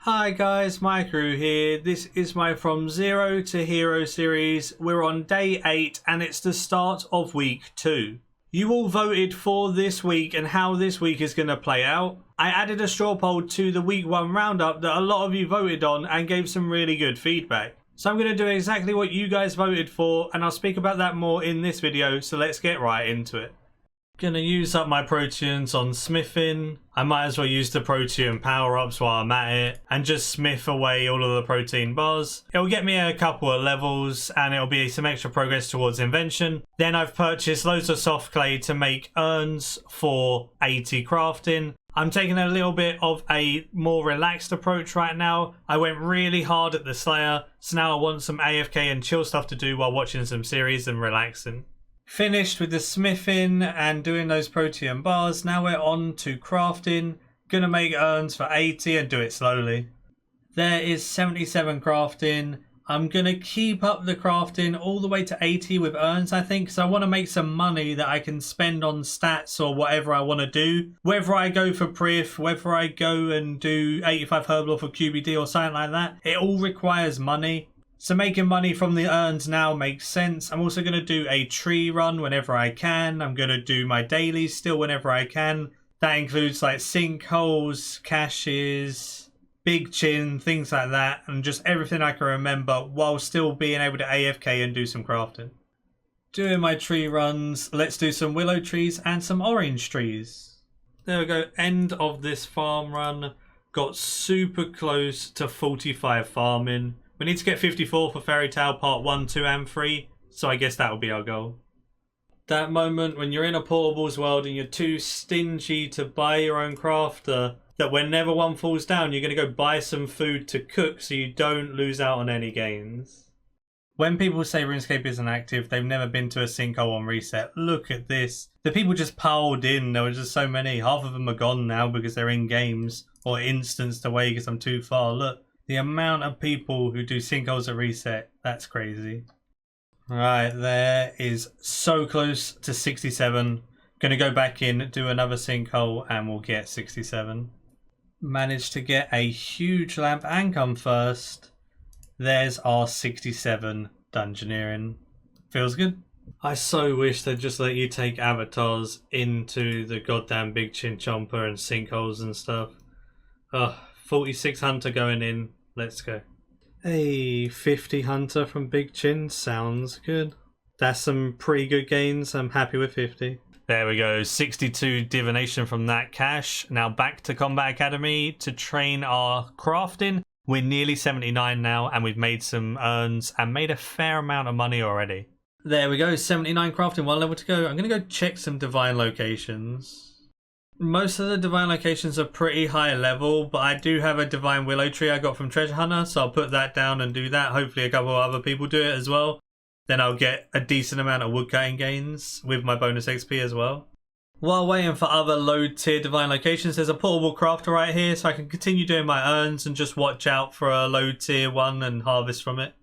Hi guys, Maikeru here. This is my From Zero to Hero series. We're on day 8 and it's the start of week 2. You all voted for this week and how this week is going to play out. I added a straw poll to the week 1 roundup that a lot of you voted on and gave some really good feedback. So I'm going to do exactly what you guys voted for and I'll speak about that more in this video, so let's get right into it. Gonna use up my proteans on smithing. I might as well use the protean power-ups while I'm at it and just smith away all of the protein bars. It'll get me a couple of levels and it'll be some extra progress towards invention. Then I've purchased loads of soft clay to make urns for 80 crafting. I'm taking a little bit of a more relaxed approach right now. I went really hard at the Slayer, so now I want some AFK and chill stuff to do while watching some series and relaxing. Finished with the smithing and doing those protean bars. Now we're on to crafting. Gonna make urns for 80 and do it slowly. There is 77 crafting. I'm gonna keep up the crafting all the way to 80 with urns, I think, because I want to make some money that I can spend on stats or whatever I want to do. Whether I go for prif, whether I go and do 85 herbal for QBD or something like that, it all requires money. So making money from the urns now makes sense. I'm also going to do a tree run whenever I can. I'm going to do my dailies still whenever I can. That includes like sinkholes, caches, big chin, things like that. And just everything I can remember while still being able to AFK and do some crafting. Doing my tree runs. Let's do some willow trees and some orange trees. There we go. End of this farm run. Got super close to 45 farming. We need to get 54 for Fairy Tale Part 1, 2 and 3, so I guess that will be our goal. That moment when you're in a portables world and you're too stingy to buy your own crafter, that whenever one falls down you're going to go buy some food to cook so you don't lose out on any gains. When people say Runescape isn't active, they've never been to a sinkhole on reset. Look at this. The people just piled in, there were just so many. Half of them are gone now because they're in games or instanced away because I'm too far. Look. The amount of people who do sinkholes at reset, that's crazy. Right, there is so close to 67. Gonna go back in, do another sinkhole, and we'll get 67. Managed to get a huge lamp and come first. There's our 67 dungeoneering. Feels good. I so wish they'd just let you take avatars into the goddamn big chin chomper and sinkholes and stuff. Ugh. 46 hunter going in. Let's go. Hey, 50 hunter from Big Chin. Sounds good. That's some pretty good gains. I'm happy with 50. There we go. 62 divination from that cache. Now back to Combat Academy to train our crafting. We're nearly 79 now and we've made some urns and made a fair amount of money already. There we go. 79 crafting, 1 level to go. I'm going to go check some divine locations. Most of the divine locations are pretty high level, but I do have a divine willow tree I got from Treasure Hunter, so I'll put that down and do that. Hopefully a couple of other people do it as well. Then I'll get a decent amount of woodcutting gains with my bonus XP as well. While waiting for other low tier divine locations, there's a portable crafter right here, so I can continue doing my urns and just watch out for a low tier one and harvest from it.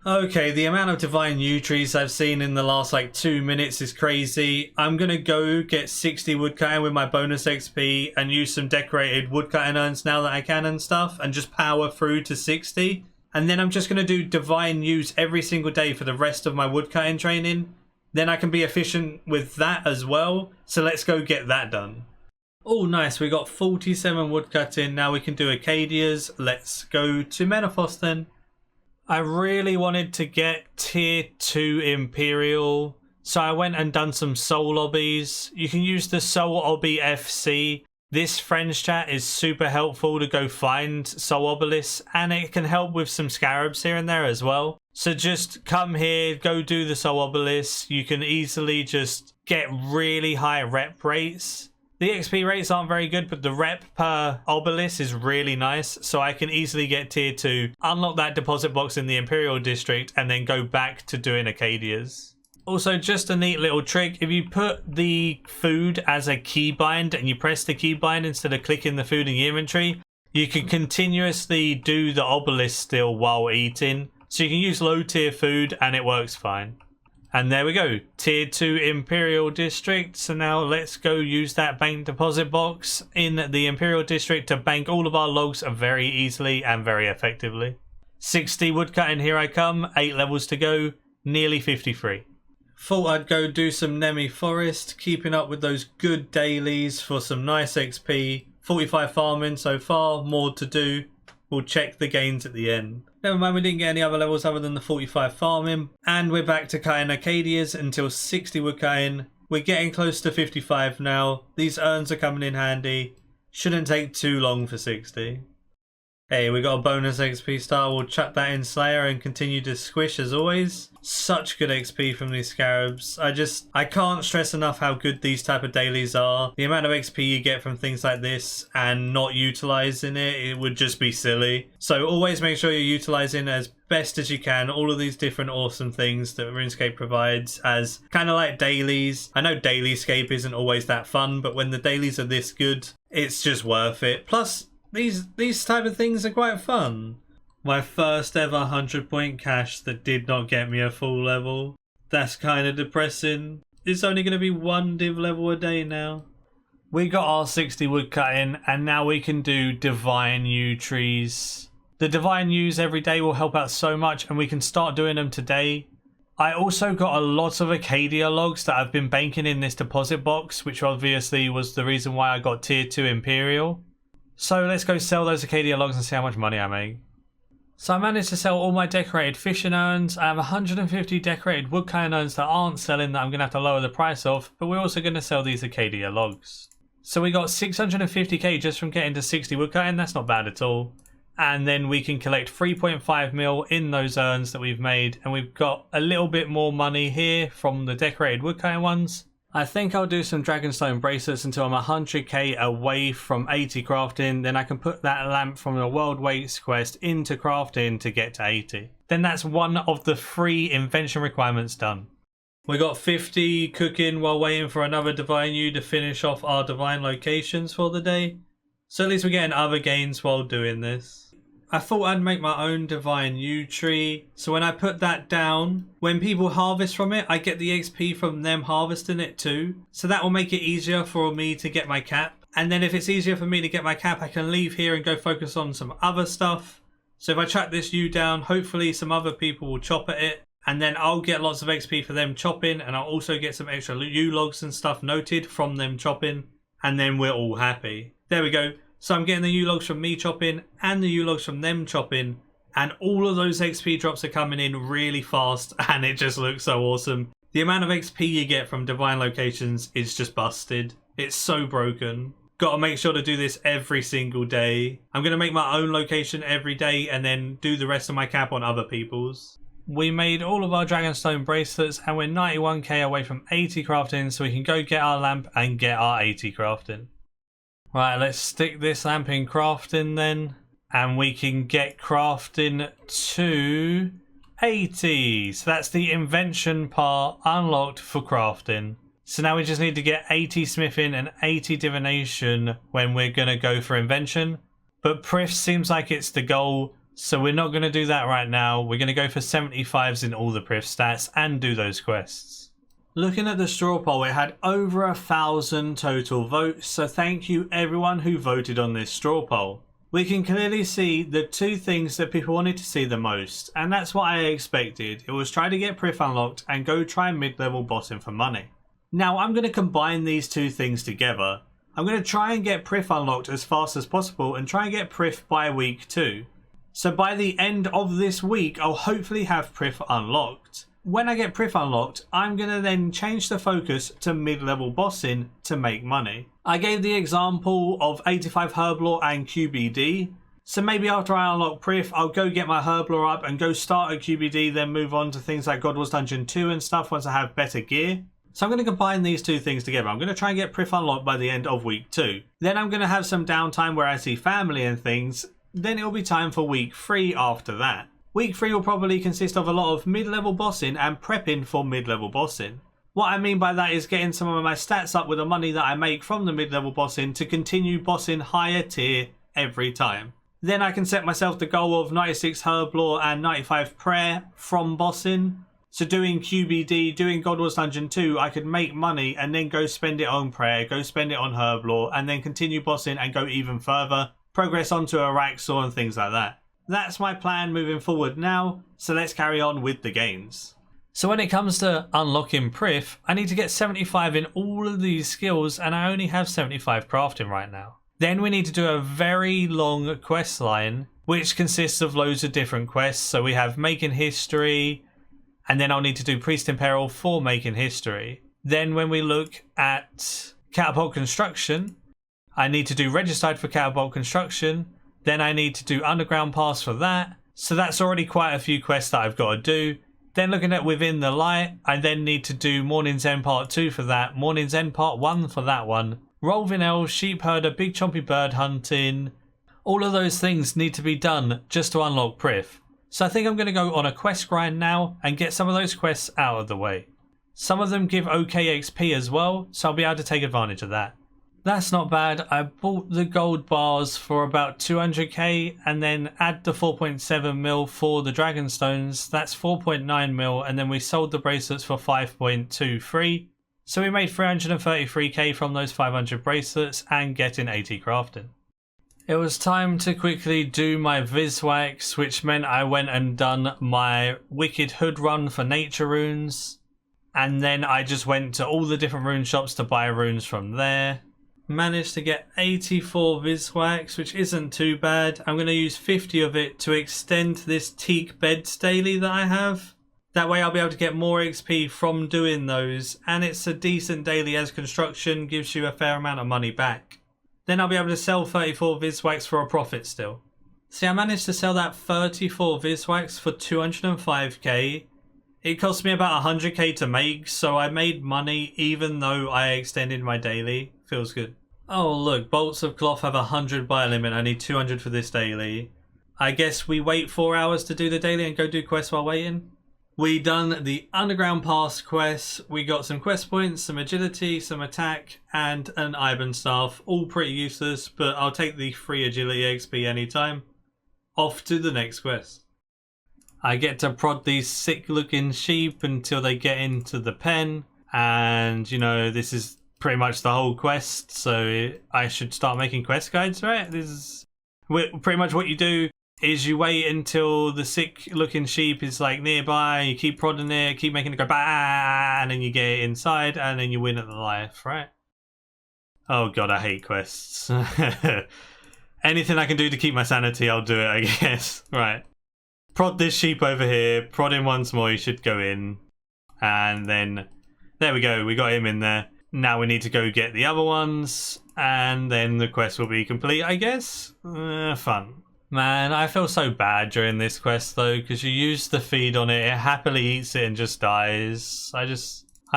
Okay, the amount of divine yew trees I've seen in the last like 2 minutes is crazy. I'm gonna go get 60 woodcutting with my bonus XP and use some decorated woodcutting urns now that I can and stuff and just power through to 60. And then I'm just gonna do divine yews every single day for the rest of my woodcutting training. Then I can be efficient with that as well. So let's go get that done. Oh nice, we got 47 woodcutting. Now we can do Acadias. Let's go to Menaphos then. I really wanted to get tier 2 Imperial, so I went and done some soul obbies. You can use the soul obby FC. This friends chat is super helpful to go find soul obelisks and it can help with some scarabs here and there as well. So just come here, go do the soul obelisks. You can easily just get really high rep rates. The XP rates aren't very good, but the rep per obelisk is really nice, so I can easily get tier 2, unlock that deposit box in the Imperial District, and then go back to doing Acadias. Also, just a neat little trick, if you put the food as a keybind and you press the keybind instead of clicking the food in your inventory, you can continuously do the obelisk still while eating, so you can use low tier food and it works fine. And there we go, tier 2 Imperial District. So now let's go use that bank deposit box in the Imperial District to bank all of our logs very easily and very effectively. 60 woodcutting, here I come, 8 levels to go, nearly 53. Thought I'd go do some Nemi Forest, keeping up with those good dailies for some nice XP. 45 farming so far, more to do. We'll check the gains at the end. Never mind, we didn't get any other levels other than the 45 farming. And we're back to cutting Arcadias until 60 woodcutting. We're getting close to 55 now. These urns are coming in handy. Shouldn't take too long for 60. Hey, we got a bonus XP star. We'll chuck that in Slayer and continue to squish as always. Such good XP from these scarabs. I can't stress enough how good these type of dailies are. The amount of XP you get from things like this and not utilizing it would just be silly. So always make sure you're utilizing as best as you can all of these different awesome things that Runescape provides as kind of like dailies. I know dailyscape isn't always that fun, but when the dailies are this good, it's just worth it. Plus, these type of things are quite fun. My first ever 100-point cache that did not get me a full level. That's kind of depressing. It's only going to be 1 div level a day now. We got our 60 woodcutting and now we can do divine yew trees. The divine yews every day will help out so much and we can start doing them today. I also got a lot of Acadia logs that I've been banking in this deposit box, which obviously was the reason why I got tier 2 Imperial. So let's go sell those Acadia logs and see how much money I make. So I managed to sell all my decorated fishing urns. I have 150 decorated woodcutting urns that aren't selling that I'm going to have to lower the price of, but we're also going to sell these Acadia logs. So we got 650k just from getting to 60 woodcutting. That's not bad at all. And then we can collect 3.5 mil in those urns that we've made, and we've got a little bit more money here from the decorated woodcutting ones. I think I'll do some Dragonstone bracelets until I'm 100k away from 80 crafting. Then I can put that lamp from the World Weights quest into crafting to get to 80. Then that's one of the 3 invention requirements done. We got 50 cooking while waiting for another divine yew to finish off our divine locations for the day. So at least we're getting other gains while doing this. I thought I'd make my own divine yew tree. So when I put that down, when people harvest from it, I get the XP from them harvesting it too. So that will make it easier for me to get my cap. And then if it's easier for me to get my cap, I can leave here and go focus on some other stuff. So if I chuck this yew down, hopefully some other people will chop at it. And then I'll get lots of XP for them chopping. And I'll also get some extra yew logs and stuff noted from them chopping. And then we're all happy. There we go. So I'm getting the yew logs from me chopping and the yew logs from them chopping. And all of those XP drops are coming in really fast and it just looks so awesome. The amount of XP you get from divine locations is just busted. It's so broken. Got to make sure to do this every single day. I'm going to make my own location every day and then do the rest of my cap on other people's. We made all of our Dragonstone bracelets and we're 91k away from 80 crafting, so we can go get our lamp and get our 80 crafting. Right, let's stick this lamp in crafting then. And we can get crafting to 80. So that's the invention part unlocked for crafting. So now we just need to get 80 smithing and 80 divination when we're going to go for invention. But prif seems like it's the goal, so we're not going to do that right now. We're going to go for 75s in all the prif stats and do those quests. Looking at the straw poll, it had over 1,000 total votes, so thank you everyone who voted on this straw poll. We can clearly see the 2 things that people wanted to see the most, and that's what I expected. It was try to get prif unlocked and go try mid-level bossing for money. Now I'm going to combine these 2 things together. I'm going to try and get prif unlocked as fast as possible and try and get prif by week 2. So by the end of this week, I'll hopefully have prif unlocked. When I get prif unlocked, I'm going to then change the focus to mid-level bossing to make money. I gave the example of 85 Herblore and QBD. So maybe after I unlock prif, I'll go get my Herblore up and go start at QBD, then move on to things like God Wars Dungeon 2 and stuff once I have better gear. So I'm going to combine these 2 things together. I'm going to try and get prif unlocked by the end of week 2. Then I'm going to have some downtime where I see family and things. Then it'll be time for week 3 after that. Week 3 will probably consist of a lot of mid-level bossing and prepping for mid-level bossing. What I mean by that is getting some of my stats up with the money that I make from the mid-level bossing to continue bossing higher tier every time. Then I can set myself the goal of 96 Herblore and 95 Prayer from bossing. So doing QBD, doing God Wars Dungeon 2, I could make money and then go spend it on prayer, go spend it on herb lore, and then continue bossing and go even further, progress onto Araxor and things like that. That's my plan moving forward now, so let's carry on with the games. So when it comes to unlocking Prif, I need to get 75 in all of these skills, and I only have 75 crafting right now. Then we need to do a very long quest line, which consists of loads of different quests. So we have Making History, and then I'll need to do Priest in Peril for Making History. Then when we look at Catapult Construction, I need to do Regicide for Catapult Construction. Then I need to do Underground Pass for that. So that's already quite a few quests that I've got to do. Then looking at Within the Light, I then need to do Morning's End Part 2 for that, Morning's End Part 1 for that one, Roving Elves, Sheep Herder, Big Chompy Bird Hunting. All of those things need to be done just to unlock Prif. So I think I'm going to go on a quest grind now and get some of those quests out of the way. Some of them give OK XP as well, so I'll be able to take advantage of that. That's not bad. I bought the gold bars for about 200k and then add the 4.7 mil for the dragon stones. That's 4.9 mil, and then we sold the bracelets for 5.23. So we made 333k from those 500 bracelets and getting 80 crafting. It was time to quickly do my Viswax, which meant I went and done my Wicked Hood run for nature runes. And then I just went to all the different rune shops to buy runes from there. Managed to get 84 Viswax, which isn't too bad. I'm going to use 50 of it to extend this teak beds daily that I have. That way I'll be able to get more XP from doing those. And it's a decent daily as construction, gives you a fair amount of money back. Then I'll be able to sell 34 Viswax for a profit still. See, I managed to sell that 34 Viswax for 205k. It cost me about 100k to make, so I made money even though I extended my daily. Feels good. Oh look, bolts of cloth have 100 buy limit. I need 200 for this daily. I guess we wait 4 hours to do the daily and go do quests while waiting. We done the underground pass quest. We got some quest points, some agility, some attack, and an Iban staff. All pretty useless, but I'll take the free agility XP anytime. Off to the next quest. I get to prod these sick looking sheep until they get into the pen. And you know, this is pretty much the whole quest. So I should start making quest guides, right? This is pretty much what you do. Is you wait until the sick looking sheep is like nearby, you keep prodding it, keep making it go bah, and then you get it inside and then you win at the life, right? Oh god, I hate quests. Anything I can do to keep my sanity, I'll do it, I guess. Right. Prod this sheep over here, prod him once more, he should go in. And then, there we go, we got him in there. Now we need to go get the other ones, and then the quest will be complete, I guess? Fun. Man, I feel so bad during this quest though, because you use the feed on it, it happily eats it and just dies. I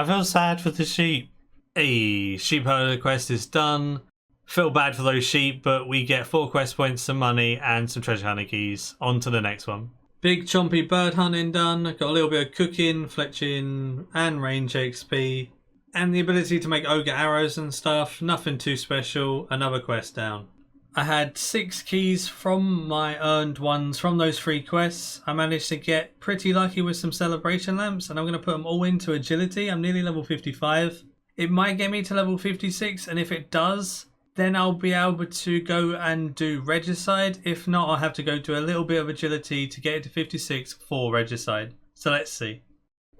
feel sad for the sheep. Hey, sheep herder quest is done. Feel bad for those sheep, but we get 4 quest points, some money, and some treasure hunter keys. On to the next one. Big chompy bird hunting done. Got a little bit of cooking, fletching, and range XP. And the ability to make ogre arrows and stuff. Nothing too special. Another quest down. I had 6 keys from my earned ones from those 3 quests. I managed to get pretty lucky with some celebration lamps, and I'm going to put them all into agility. I'm nearly level 55. It might get me to level 56, and if it does, then I'll be able to go and do regicide. If not, I'll have to go do a little bit of agility to get it to 56 for regicide. So let's see.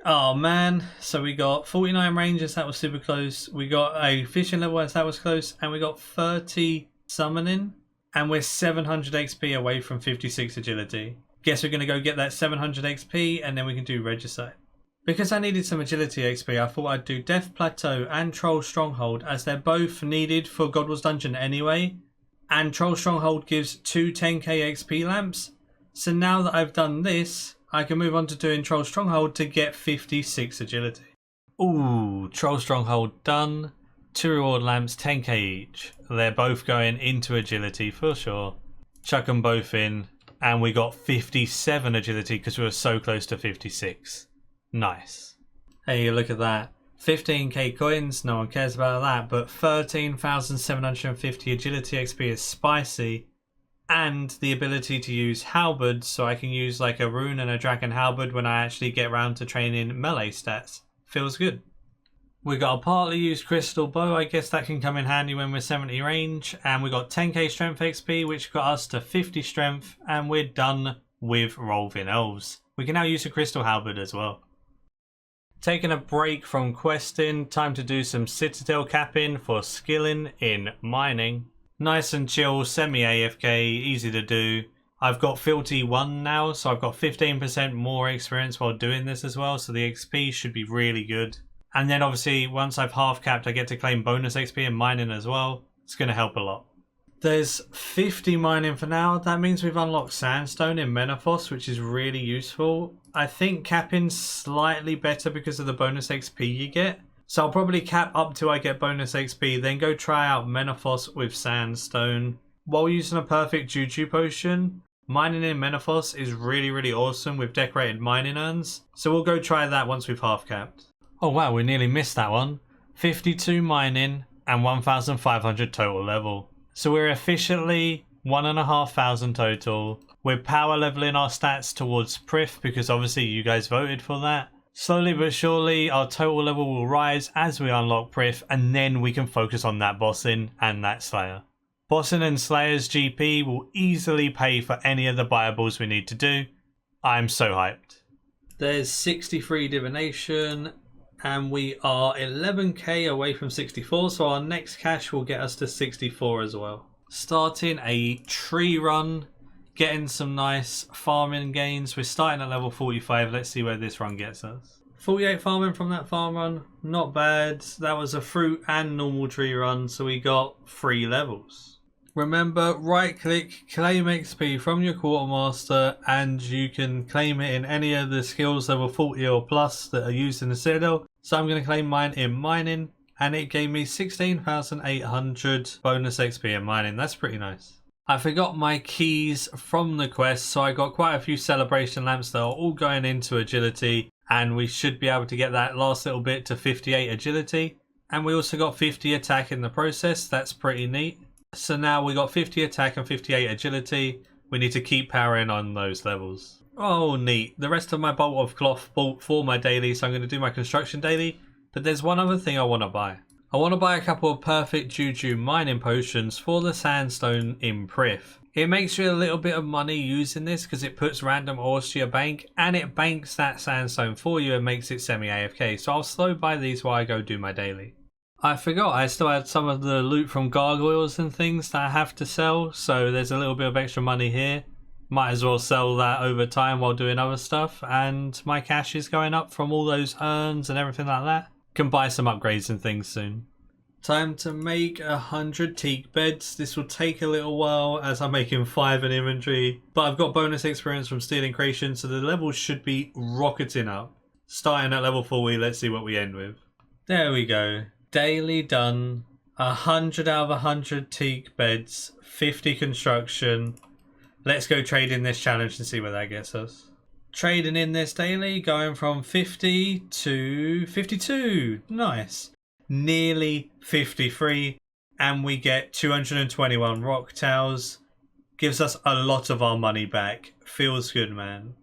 Oh man, so we got 49 rangers, that was super close. We got a fishing level, as that was close, and we got 30 summoning, and we're 700 XP away from 56 agility. Guess we're going to go get that 700 XP and then we can do regicide. Because I needed some agility XP, I thought I'd do Death Plateau and Troll Stronghold, as they're both needed for God Wars Dungeon anyway, and Troll Stronghold gives 2 10k XP lamps. So now that I've done this, I can move on to doing Troll Stronghold to get 56 agility. Ooh, Troll Stronghold done. 2 reward lamps, 10k each. They're both going into agility for sure. Chuck them both in. And we got 57 agility because we were so close to 56. Nice. Hey, look at that. 15k coins, no one cares about that. But 13,750 agility XP is spicy. and the ability to use halberds, so I can use like a rune and a dragon halberd when I actually get around to training melee stats. Feels good. We got a partly used crystal bow, I guess that can come in handy when we're 70 range, and we got 10k strength XP which got us to 50 strength, and we're done with Roving Elves. We can now use a crystal halberd as well. Taking a break from questing, time to do some Citadel capping for skilling in mining. Nice and chill, semi-AFK, easy to do. I've got Filthy 1 now, so I've got 15% more experience while doing this as well, so the XP should be really good. And then obviously once I've half capped I get to claim bonus XP in mining as well. It's going to help a lot. There's 50 mining for now. That means we've unlocked sandstone in Menaphos, which is really useful. I think capping's slightly better because of the bonus XP you get. So I'll probably cap up till I get bonus XP, then go try out Menaphos with sandstone. While using a perfect juju potion, mining in Menaphos is really awesome with decorated mining urns. So we'll go try that once we've half capped. Oh wow, we nearly missed that one. 52 mining and 1,500 total level. So we're efficiently 1,500 total. We're power leveling our stats towards prif because obviously you guys voted for that. Slowly but surely our total level will rise as we unlock prif, and then we can focus on that bossing and that slayer. Bossing and slayer's GP will easily pay for any of the buyables we need to do. I'm so hyped. There's 63 divination. And we are 11k away from 64, so our next cash will get us to 64 as well. Starting a tree run, getting some nice farming gains. We're starting at level 45. Let's see where this run gets us. 48 farming from that farm run, not bad. That was a fruit and normal tree run, so we got 3 levels. Remember, right click, claim XP from your quartermaster, and you can claim it in any of the skills level 40 or plus that are used in the Citadel. So I'm going to claim mine in mining, and it gave me 16,800 bonus XP in mining. That's pretty nice. I forgot my keys from the quest, so I got quite a few celebration lamps that are all going into agility, and we should be able to get that last little bit to 58 agility. And we also got 50 attack in the process. That's pretty neat. So now we got 50 attack and 58 agility. We need to keep powering on those levels. Oh, neat. The rest of my bolt of cloth bought for my daily, so I'm going to do my construction daily. But there's one other thing I want to buy. I want to buy a couple of perfect juju mining potions for the sandstone in prif. It makes you a little bit of money using this because it puts random ores to your bank, and it banks that sandstone for you and makes it semi-AFK. So I'll slow buy these while I go do my daily. I forgot I still had some of the loot from gargoyles and things that I have to sell, so there's a little bit of extra money here. Might as well sell that over time while doing other stuff, and my cash is going up from all those urns and everything like that. Can buy some upgrades and things soon. Time to make 100 teak beds. This will take a little while as I'm making 5 in inventory, but I've got bonus experience from stealing creation, so the levels should be rocketing up. Starting at level 40, let's see what we end with. There we go. Daily done. 100 out of 100 teak beds, 50 construction. Let's go trade in this challenge and see where that gets us. Trading in this daily, going from 50 to 52. Nice. Nearly 53. And we get 221 rock tiles. Gives us a lot of our money back. Feels good, man.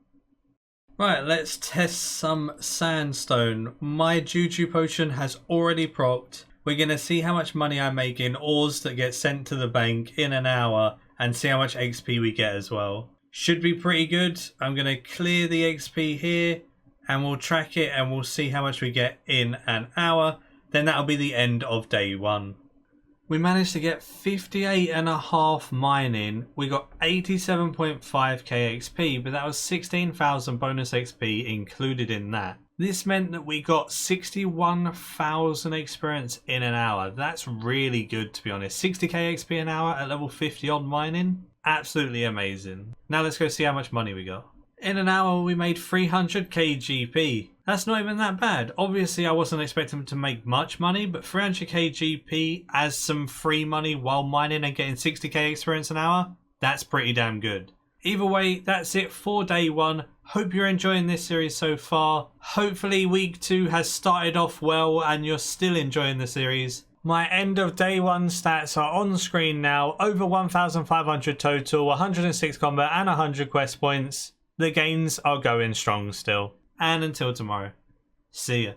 Right, let's test some sandstone. My juju potion has already procced. We're going to see how much money I make in ores that get sent to the bank in an hour, and see how much XP we get as well. Should be pretty good. I'm going to clear the XP here, and we'll track it, and we'll see how much we get in an hour. Then that'll be the end of day 1. We managed to get 58.5 mining. We got 87.5k XP, but that was 16,000 bonus XP included in that. This meant that we got 61,000 experience in an hour. That's really good, to be honest. 60k XP an hour at level 50 on mining. Absolutely amazing. Now let's go see how much money we got. In an hour we made 300k GP. That's not even that bad. Obviously I wasn't expecting to make much money, but 300k GP as some free money while mining and getting 60k experience an hour, that's pretty damn good. Either way, that's it for day 1. Hope you're enjoying this series so far. Hopefully week 2 has started off well and you're still enjoying the series. My end of day one stats are on screen now. Over 1,500 total, 106 combat and 100 quest points. The gains are going strong still. And until tomorrow, see ya.